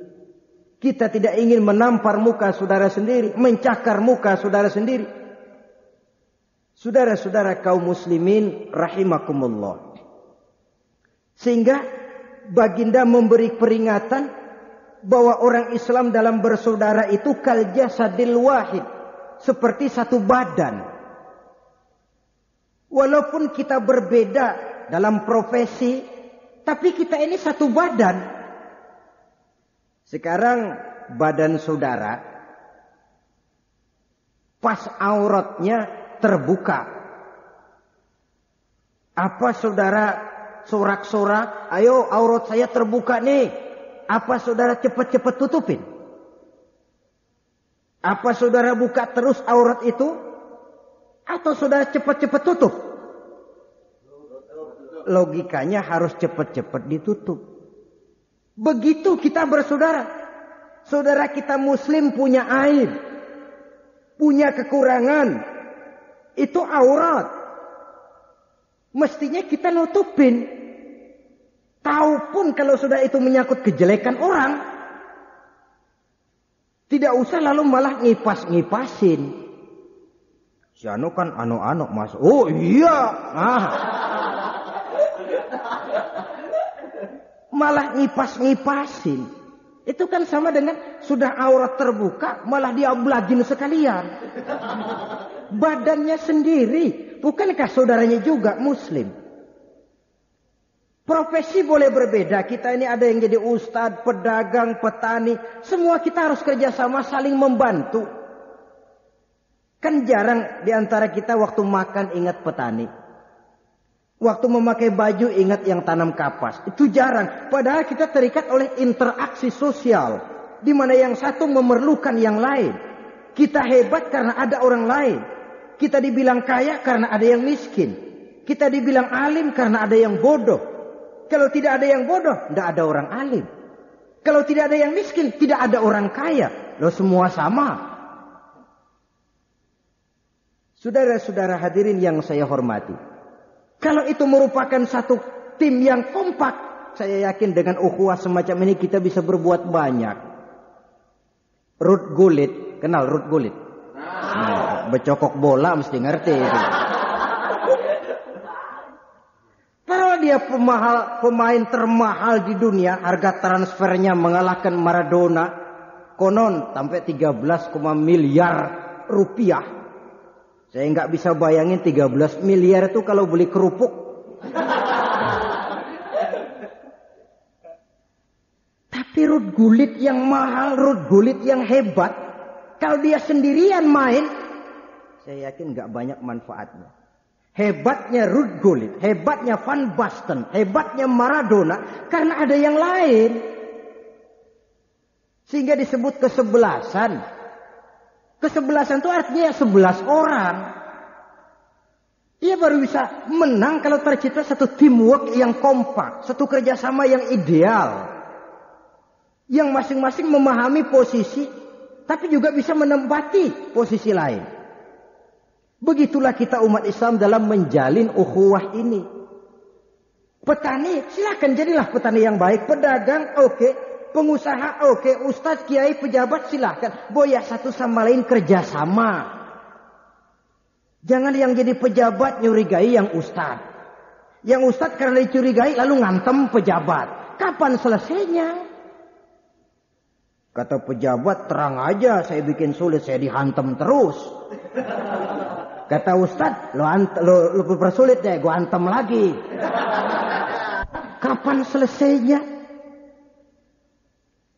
Kita tidak ingin menampar muka saudara sendiri, mencakar muka saudara sendiri. Saudara-saudara kaum muslimin rahimakumullah. Sehingga baginda memberi peringatan bahwa orang Islam dalam bersaudara itu kal jasadil wahid, seperti satu badan. Walaupun kita berbeda dalam profesi, tapi kita ini satu badan. Sekarang badan saudara pas auratnya terbuka. Apa saudara sorak-sorak, ayo aurat saya terbuka nih. Apa saudara cepat-cepat tutupin? Apa saudara buka terus aurat itu? Atau saudara cepat-cepat tutup? Logikanya harus cepat-cepat ditutup. Begitu kita bersaudara. Saudara kita muslim punya aib, punya kekurangan. Itu aurat. Mestinya kita nutupin. Tahu pun kalau sudah itu menyangkut kejelekan orang. Tidak usah lalu malah ngipas-ngipasin. Si anu kan anu-anu mas. Oh iya. Nah. Malah ngipas-ngipasin. Itu kan sama dengan sudah aurat terbuka, malah diablagin sekalian. Badannya sendiri. Bukankah saudaranya juga muslim? Profesi boleh berbeda. Kita ini ada yang jadi ustadz, pedagang, petani. Semua kita harus kerjasama, saling membantu. Kan jarang diantara kita waktu makan ingat petani. Waktu memakai baju ingat yang tanam kapas. Itu jarang. Padahal kita terikat oleh interaksi sosial. Di mana yang satu memerlukan yang lain. Kita hebat karena ada orang lain. Kita dibilang kaya karena ada yang miskin. Kita dibilang alim karena ada yang bodoh. Kalau tidak ada yang bodoh, tidak ada orang alim. Kalau tidak ada yang miskin, tidak ada orang kaya. Loh semua sama. Saudara-saudara hadirin yang saya hormati. Kalau itu merupakan satu tim yang kompak, Saya yakin dengan ukhuwah semacam ini kita bisa berbuat banyak. Ruth Gullit, kenal Ruth Gullit? Nah, becokok bola mesti ngerti itu. Padahal dia pemain termahal di dunia, harga transfernya mengalahkan Maradona, konon sampai 13, miliar rupiah. Saya nggak bisa bayangin 13 miliar itu kalau beli kerupuk. Tapi Ruth Gullit yang mahal, Ruth Gullit yang hebat, kalau dia sendirian main, saya yakin nggak banyak manfaatnya. Hebatnya Ruth Gullit, hebatnya Van Basten, hebatnya Maradona, karena ada yang lain. Sehingga disebut kesebelasan. Kesebelasan itu artinya 11 orang. Ia baru bisa menang kalau tercipta satu teamwork yang kompak, satu kerjasama yang ideal. Yang masing-masing memahami posisi, tapi juga bisa menempati posisi lain. Begitulah kita umat Islam dalam menjalin ukhuwah ini. Petani, silakan jadilah petani yang baik. Pedagang, oke. Pengusaha, oke. Ustaz, kiai, pejabat, silakan. Boya satu sama lain kerjasama. Jangan yang jadi pejabat nyurigai yang ustaz. Yang ustaz karena dicurigai lalu ngantem pejabat. Kapan selesainya? Kata pejabat, terang aja saya bikin sulit, saya dihantam terus. Kata ustaz, lo persulit deh, gue hantam lagi. Kapan selesainya?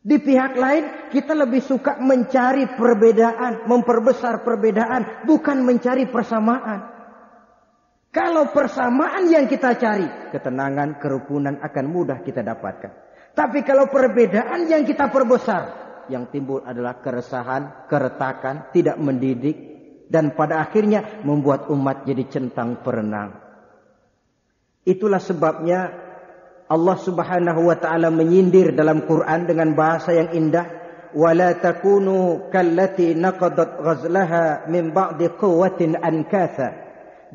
Di pihak lain, kita lebih suka mencari perbedaan, memperbesar perbedaan, bukan mencari persamaan. Kalau persamaan yang kita cari, ketenangan, kerukunan akan mudah kita dapatkan. Tapi kalau perbedaan yang kita perbesar, yang timbul adalah keresahan, keretakan, tidak mendidik, dan pada akhirnya membuat umat jadi centang perenang. Itulah sebabnya Allah Subhanahu wa taala menyindir dalam Quran dengan bahasa yang indah, "Wala takunu kallati naqadat ghazlaha min ba'di quwwatin ankatha."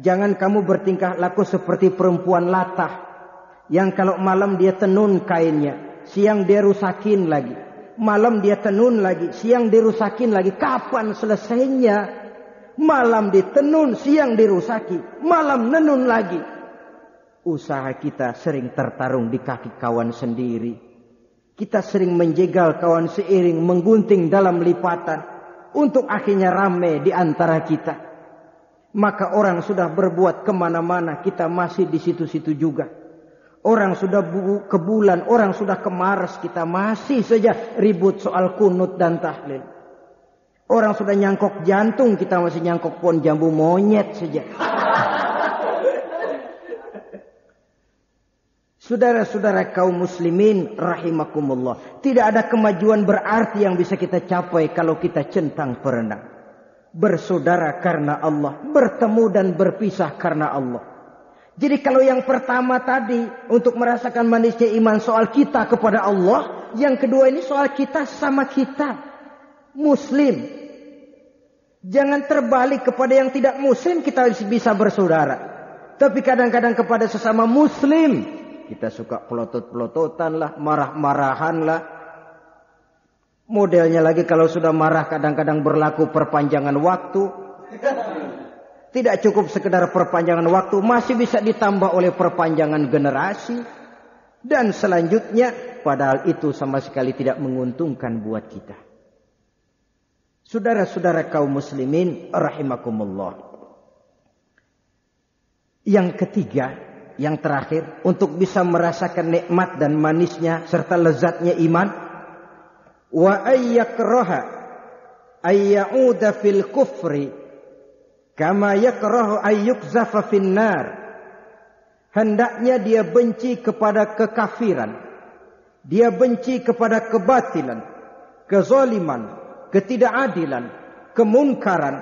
Jangan kamu bertingkah laku seperti perempuan latah yang kalau malam dia tenun kainnya, siang dia rusakin lagi. Malam dia tenun lagi, siang dirusakin lagi. Kapan selesainya? Malam ditenun, siang dirusaki. Malam nenun lagi. Usaha kita sering tertarung di kaki kawan sendiri. Kita sering menjegal kawan seiring, menggunting dalam lipatan. Untuk akhirnya rame di antara kita. Maka orang sudah berbuat kemana-mana, kita masih di situ-situ juga. Orang sudah ke bulan, orang sudah ke Mars, kita masih saja ribut soal kunut dan tahlil. Orang sudah nyangkok jantung, kita masih nyangkok pohon jambu monyet saja. Saudara-saudara kaum muslimin rahimakumullah, tidak ada kemajuan berarti yang bisa kita capai kalau kita centang perenang. Bersaudara karena Allah, bertemu dan berpisah karena Allah. Jadi kalau yang pertama tadi untuk merasakan manisnya iman soal kita kepada Allah, yang kedua ini soal kita sama kita, muslim. Jangan terbalik kepada yang tidak muslim kita bisa bersaudara. Tapi kadang-kadang kepada sesama muslim kita suka pelotot-pelototan lah, marah-marahan lah. Modelnya lagi kalau sudah marah kadang-kadang berlaku perpanjangan waktu. Tidak cukup sekedar perpanjangan waktu, masih bisa ditambah oleh perpanjangan generasi. Dan selanjutnya, padahal itu sama sekali tidak menguntungkan buat kita. Saudara-saudara kaum muslimin, rahimakumullah. Yang ketiga, yang terakhir, untuk bisa merasakan nikmat dan manisnya serta lezatnya iman. Wa ayyakraha ayyauda fil kufri kama yakrahu ayyukzafa finnar. Hendaknya dia benci kepada kekafiran, dia benci kepada kebatilan, kezaliman, ketidakadilan, kemunkaran.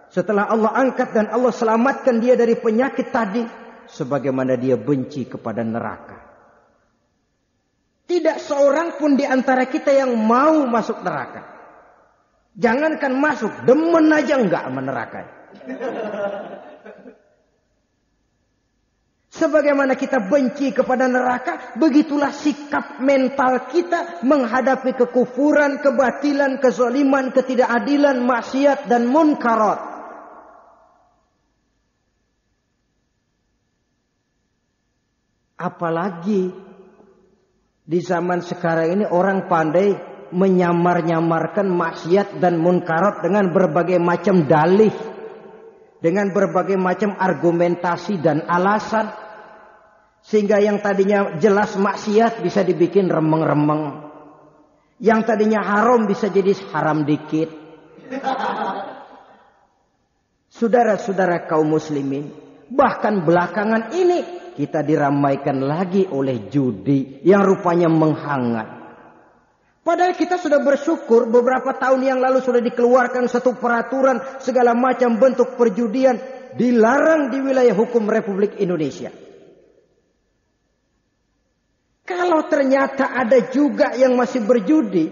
Setelah Allah angkat dan Allah selamatkan dia dari penyakit tadi, sebagaimana dia benci kepada neraka. Tidak seorang pun di antara kita yang mau masuk neraka. Jangankan masuk, demen aja enggak sama neraka. Sebagaimana kita benci kepada neraka, begitulah sikap mental kita menghadapi kekufuran, kebatilan, kezaliman, ketidakadilan, maksiat dan munkarat. Apalagi di zaman sekarang ini orang pandai menyamar-nyamarkan maksiat dan munkarat dengan berbagai macam dalih, dengan berbagai macam argumentasi dan alasan. Sehingga yang tadinya jelas maksiat bisa dibikin remeng-remeng. Yang tadinya haram bisa jadi haram dikit. Saudara-saudara kaum muslimin, bahkan belakangan ini kita diramaikan lagi oleh judi yang rupanya menghangat. Padahal kita sudah bersyukur beberapa tahun yang lalu sudah dikeluarkan satu peraturan segala macam bentuk perjudian dilarang di wilayah hukum Republik Indonesia. Kalau ternyata ada juga yang masih berjudi,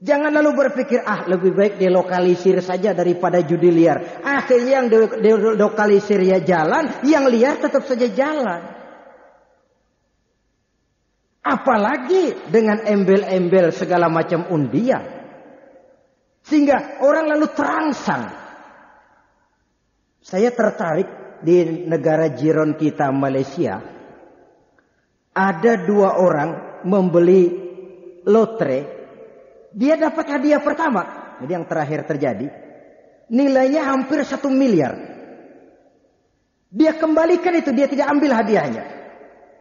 jangan lalu berpikir, lebih baik dilokalisir saja daripada judi liar. Akhirnya yang dilokalisir ya jalan, yang liar tetap saja jalan. Apalagi dengan embel-embel segala macam undian. Sehingga orang lalu terangsang. Saya tertarik di negara jiran kita Malaysia. Ada 2 orang membeli lotre. Dia dapat hadiah pertama. Jadi yang terakhir terjadi. Nilainya hampir 1 miliar. Dia kembalikan itu. Dia tidak ambil hadiahnya.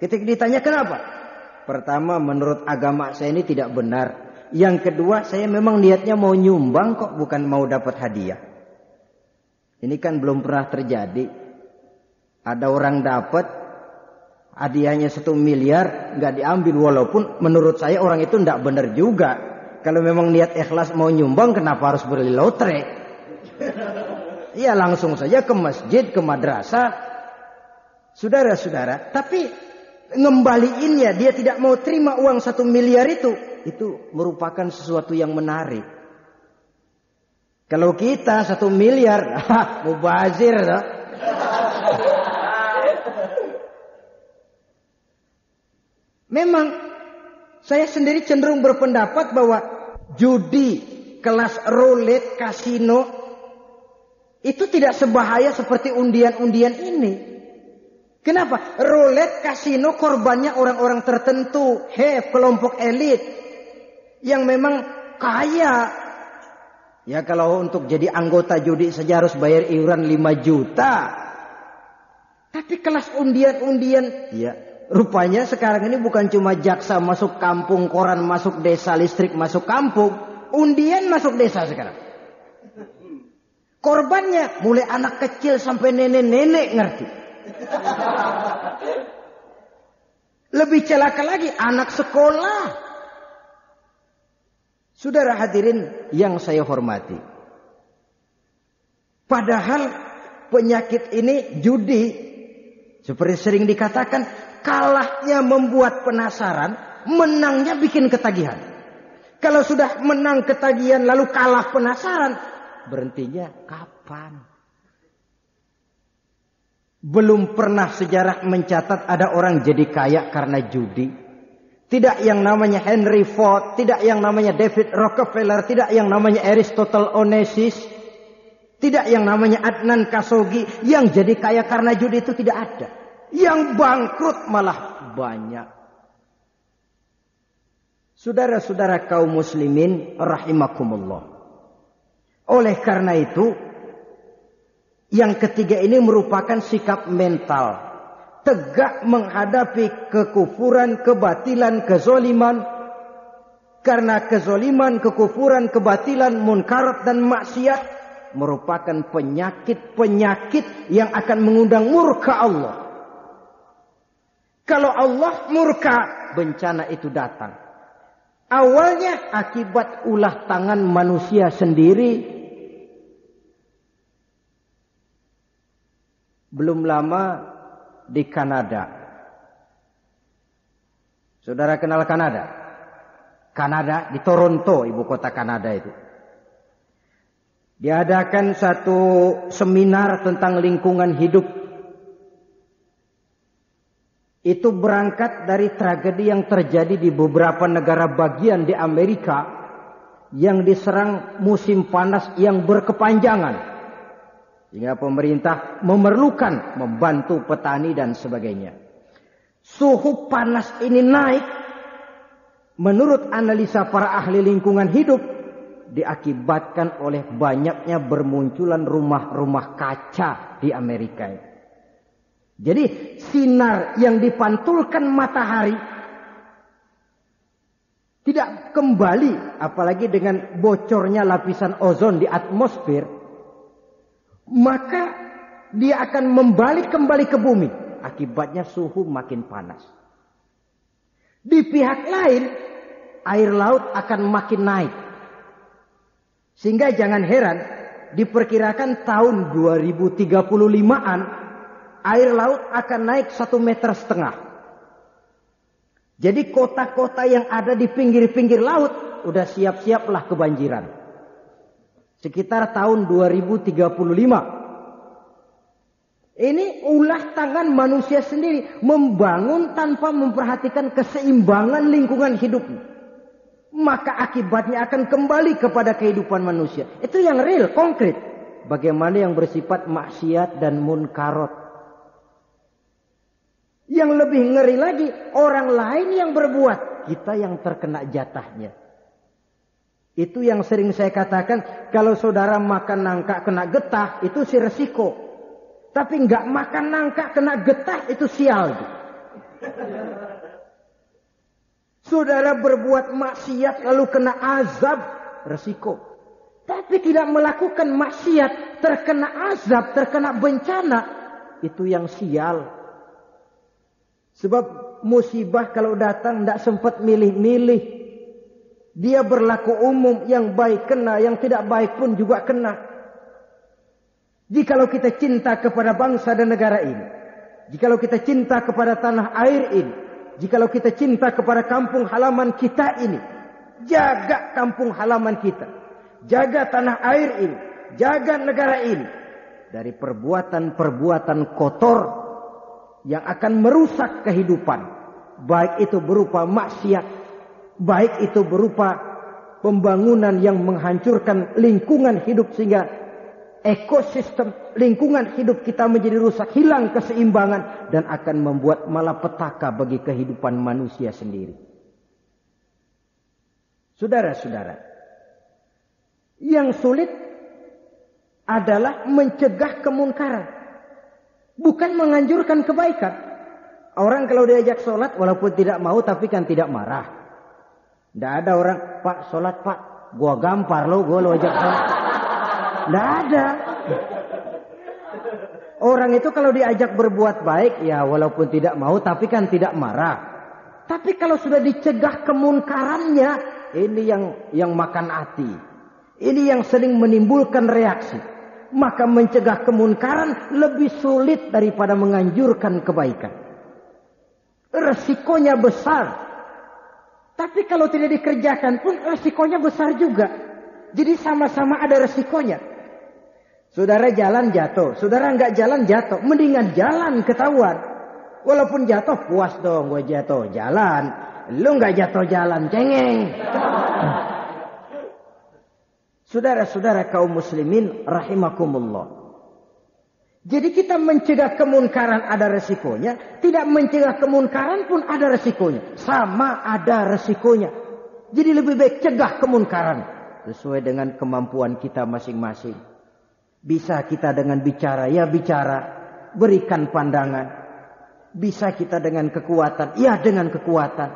Ketika ditanya kenapa? Pertama, menurut agama saya ini tidak benar. Yang kedua, saya memang niatnya mau nyumbang kok. Bukan mau dapat hadiah. Ini kan belum pernah terjadi. Ada orang dapat hadiahnya 1 miliar, nggak diambil. Walaupun menurut saya orang itu nggak benar juga. Kalau memang niat ikhlas mau nyumbang, kenapa harus beli lotre? Iya, langsung saja ke masjid, ke madrasah. Saudara-saudara, tapi ngembaliinnya, dia tidak mau terima uang 1 miliar itu merupakan sesuatu yang menarik. Kalau kita 1 miliar, mubazir, no? Memang saya sendiri cenderung berpendapat bahwa judi, kelas roulette, kasino itu tidak sebahaya seperti undian-undian ini. Kenapa? Roulette, kasino korbannya orang-orang tertentu, kelompok elit yang memang kaya. Ya kalau untuk jadi anggota judi saja harus bayar iuran 5 juta. Tapi kelas undian-undian, ya rupanya sekarang ini bukan cuma jaksa masuk kampung, koran masuk desa, listrik masuk kampung. Undian masuk desa sekarang. Korbannya mulai anak kecil sampai nenek-nenek ngerti. Lebih celaka lagi anak sekolah. Saudara hadirin yang saya hormati. Padahal penyakit ini judi, seperti sering dikatakan, kalahnya membuat penasaran, menangnya bikin ketagihan. Kalau sudah menang ketagihan lalu kalah penasaran, berhentinya kapan? Belum pernah sejarah mencatat ada orang jadi kaya karena judi. Tidak yang namanya Henry Ford, tidak yang namanya David Rockefeller, tidak yang namanya Aristotle Onassis, tidak yang namanya Adnan Khashoggi. Yang jadi kaya karena judi itu tidak ada. Yang bangkrut malah banyak. Saudara-saudara kaum muslimin rahimakumullah. Oleh karena itu, yang ketiga ini merupakan sikap mental. Tegak menghadapi kekufuran, kebatilan, kezoliman. Karena kezoliman, kekufuran, kebatilan, munkarat dan maksiat merupakan penyakit-penyakit yang akan mengundang murka Allah. Kalau Allah murka, bencana itu datang. Awalnya akibat ulah tangan manusia sendiri. Belum lama di Kanada. Saudara kenal Kanada? Kanada, di Toronto, ibu kota Kanada itu. Diadakan satu seminar tentang lingkungan hidup. Itu berangkat dari tragedi yang terjadi di beberapa negara bagian di Amerika yang diserang musim panas yang berkepanjangan. Sehingga pemerintah memerlukan membantu petani dan sebagainya. Suhu panas ini naik, menurut analisa para ahli lingkungan hidup, diakibatkan oleh banyaknya bermunculan rumah-rumah kaca di Amerika. Jadi sinar yang dipantulkan matahari tidak kembali, apalagi dengan bocornya lapisan ozon di atmosfer, maka dia akan kembali ke bumi. Akibatnya suhu makin panas. Di pihak lain, air laut akan makin naik. Sehingga jangan heran, diperkirakan tahun 2035-an, air laut akan naik 1,5 meter. Jadi kota-kota yang ada di pinggir-pinggir laut, udah siap-siaplah kebanjiran. Sekitar tahun 2035. Ini ulah tangan manusia sendiri, membangun tanpa memperhatikan keseimbangan lingkungan hidupnya. Maka akibatnya akan kembali kepada kehidupan manusia. Itu yang real, konkret. Bagaimana yang bersifat maksiat dan munkarot. Yang lebih ngeri lagi, orang lain yang berbuat, kita yang terkena jatahnya. Itu yang sering saya katakan, kalau saudara makan nangka kena getah, itu sih resiko. Tapi nggak makan nangka kena getah, itu sial. Saudara berbuat maksiat lalu kena azab, resiko. Tapi tidak melakukan maksiat, terkena azab, terkena bencana, itu yang sial. Sebab musibah kalau datang tidak sempat milih-milih. Dia berlaku umum, yang baik kena, yang tidak baik pun juga kena. Jikalau kita cinta kepada bangsa dan negara ini, jikalau kita cinta kepada tanah air ini, jikalau kita cinta kepada kampung halaman kita ini, jaga kampung halaman kita, jaga tanah air ini, jaga negara ini dari perbuatan-perbuatan kotor yang akan merusak kehidupan, baik itu berupa maksiat, baik itu berupa pembangunan yang menghancurkan lingkungan hidup sehingga ekosistem lingkungan hidup kita menjadi rusak, hilang keseimbangan, dan akan membuat malapetaka bagi kehidupan manusia sendiri. Saudara-saudara, yang sulit adalah mencegah kemunkaran, bukan menganjurkan kebaikan. Orang kalau diajak sholat walaupun tidak mau tapi kan tidak marah. Tidak ada orang, Pak sholat Pak, gua gampar lo ajak sholat. Tidak ada. Orang itu kalau diajak berbuat baik, ya walaupun tidak mau tapi kan tidak marah. Tapi kalau sudah dicegah kemunkarannya, ini yang makan hati. Ini yang sering menimbulkan reaksi. Maka mencegah kemunkaran lebih sulit daripada menganjurkan kebaikan. Resikonya besar. Tapi kalau tidak dikerjakan pun resikonya besar juga. Jadi sama-sama ada resikonya. Saudara jalan jatuh, saudara nggak jalan jatuh, mendingan jalan ketahuan. Walaupun jatuh puas dong, gue jatuh jalan, lu nggak jatuh jalan, cengeng. Saudara-saudara kaum muslimin rahimakumullah. Jadi kita mencegah kemunkaran ada resikonya, tidak mencegah kemunkaran pun ada resikonya, sama ada resikonya. Jadi lebih baik cegah kemunkaran sesuai dengan kemampuan kita masing-masing. Bisa kita dengan bicara, ya bicara, berikan pandangan. Bisa kita dengan kekuatan, ya dengan kekuatan.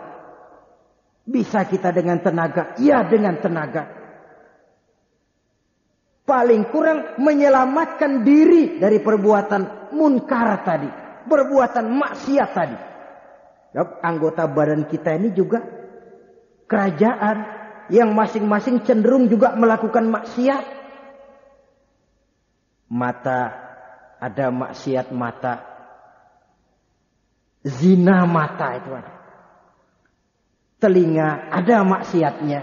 Bisa kita dengan tenaga, ya dengan tenaga. Paling kurang menyelamatkan diri dari perbuatan munkar tadi, perbuatan maksiat tadi. Anggota badan kita ini juga kerajaan yang masing-masing cenderung juga melakukan maksiat. Mata, ada maksiat mata. Zina mata itu ada. Telinga, ada maksiatnya.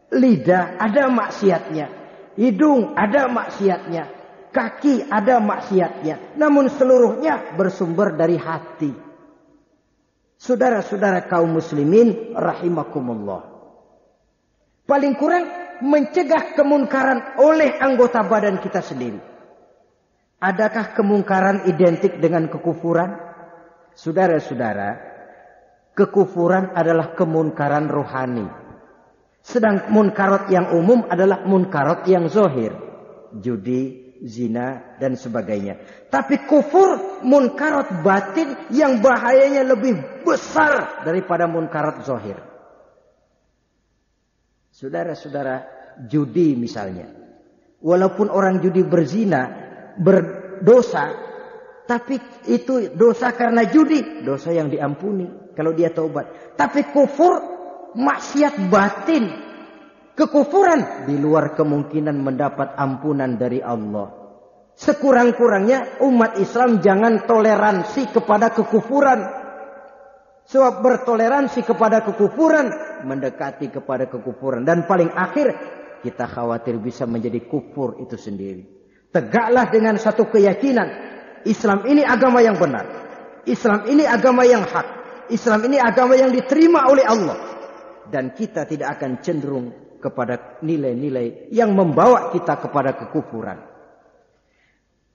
Lidah, ada maksiatnya. Hidung, ada maksiatnya. Kaki, ada maksiatnya. Namun seluruhnya bersumber dari hati. Saudara-saudara kaum muslimin rahimakumullah. Paling kurang mencegah kemungkaran oleh anggota badan kita sendiri. Adakah kemungkaran identik dengan kekufuran? Saudara-saudara, kekufuran adalah kemunkaran rohani. Sedang munkarat yang umum adalah munkarat yang zahir. Judi, zina, dan sebagainya. Tapi kufur, munkarat batin yang bahayanya lebih besar daripada munkarat zahir. Saudara-saudara, judi misalnya. Walaupun orang judi berzina, berdosa, tapi itu dosa karena judi, dosa yang diampuni kalau dia taubat. Tapi kufur, maksiat batin, kekufuran di luar kemungkinan mendapat ampunan dari Allah. Sekurang-kurangnya umat Islam jangan toleransi kepada kekufuran. Sebab bertoleransi kepada kekufuran mendekati kepada kekufuran. Dan paling akhir kita khawatir bisa menjadi kufur itu sendiri. Tegaklah dengan satu keyakinan. Islam ini agama yang benar. Islam ini agama yang hak. Islam ini agama yang diterima oleh Allah. Dan kita tidak akan cenderung kepada nilai-nilai yang membawa kita kepada kekufuran.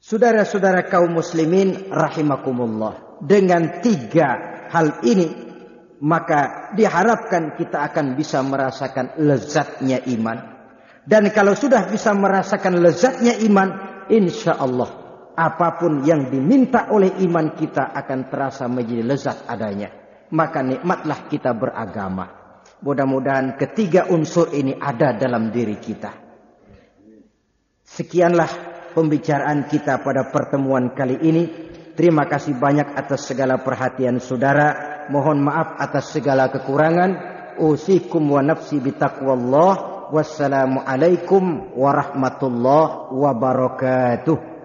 Saudara-saudara kaum muslimin rahimakumullah. Dengan 3 hal ini, maka diharapkan kita akan bisa merasakan lezatnya iman. Dan kalau sudah bisa merasakan lezatnya iman, insya Allah apapun yang diminta oleh iman kita akan terasa menjadi lezat adanya. Maka nikmatlah kita beragama. Mudah-mudahan 3 unsur ini ada dalam diri kita. Sekianlah pembicaraan kita pada pertemuan kali ini. Terima kasih banyak atas segala perhatian saudara. Mohon maaf atas segala kekurangan. Usikum wa nafsi bitaqwallah. Wassalamualaikum warahmatullahi wabarakatuh.